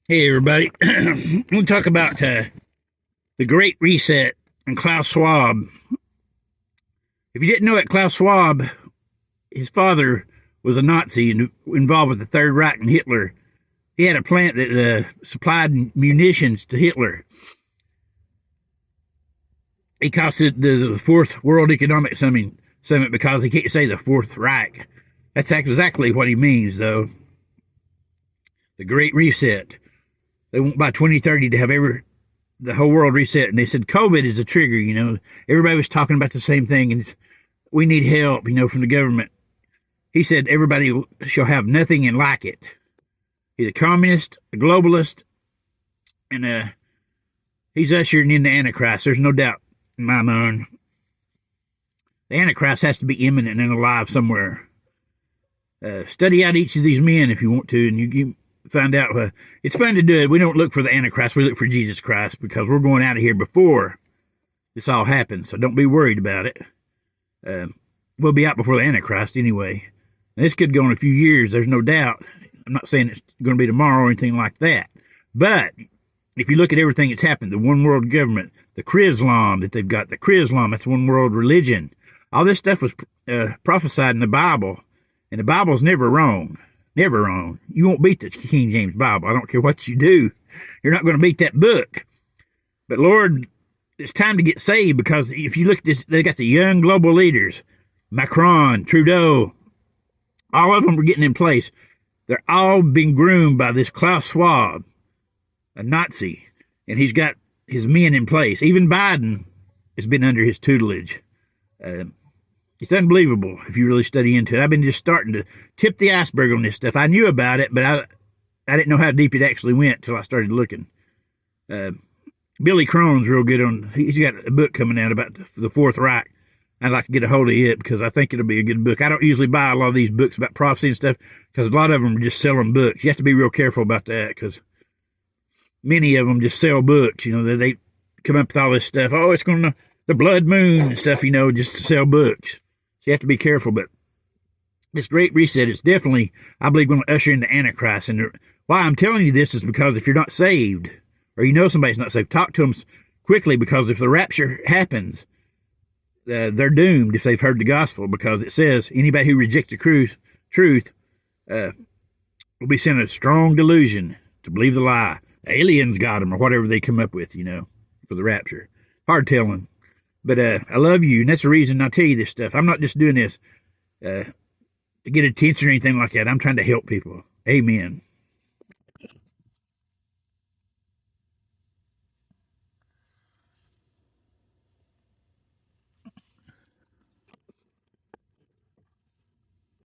Hey, everybody. We'll talk about the Great Reset and Klaus Schwab. If you didn't know it, Klaus Schwab, his father was a Nazi and involved with the Third Reich and Hitler. He had a plant that supplied munitions to Hitler. He calls it the Fourth World Economic Summit because he can't say the Fourth Reich. That's exactly what he means, though. The Great Reset. They want by 2030 to have the whole world reset. And they said COVID is a trigger, Everybody was talking about the same thing, and we need help, from the government. He said everybody shall have nothing and like it. He's a communist, a globalist, and he's ushering in the Antichrist. There's no doubt in my mind. The Antichrist has to be imminent and alive somewhere. Study out each of these men if you want to, and you find out. It's fun to do it. We don't look for the Antichrist. We look for Jesus Christ because we're going out of here before this all happens. So don't be worried about it. We'll be out before the Antichrist anyway. And this could go in a few years. There's no doubt. I'm not saying it's going to be tomorrow or anything like that. But if you look at everything that's happened, the one world government, the Chrislam that they've got, the Chrislam, that's one world religion. All this stuff was prophesied in the Bible. And the Bible's never wrong. Never wrong. You won't beat the King James Bible. I don't care what you do. You're not going to beat that book. But Lord, it's time to get saved, because if you look at this, they got the young global leaders, Macron, Trudeau, all of them are getting in place. They're all being groomed by this Klaus Schwab, a Nazi, and he's got his men in place. Even Biden has been under his tutelage. It's unbelievable if you really study into it. I've been just starting to tip the iceberg on this stuff. I knew about it, but I didn't know how deep it actually went until I started looking. Billy Crone's real good on. He's got a book coming out about the Fourth Reich. I'd like to get a hold of it because I think it'll be a good book. I don't usually buy a lot of these books about prophecy and stuff because a lot of them are just selling books. You have to be real careful about that because many of them just sell books. They come up with all this stuff. Oh, it's going to the blood moon and stuff, just to sell books. So you have to be careful, but this Great Reset is definitely, I believe, going to usher in the Antichrist. And why I'm telling you this is because if you're not saved, or somebody's not saved, talk to them quickly, because if the rapture happens, they're doomed if they've heard the gospel, because it says anybody who rejects the truth will be sent a strong delusion to believe the lie. The aliens got them, or whatever they come up with, for the rapture. Hard telling. But I love you, and that's the reason I tell you this stuff. I'm not just doing this to get attention or anything like that. I'm trying to help people. Amen.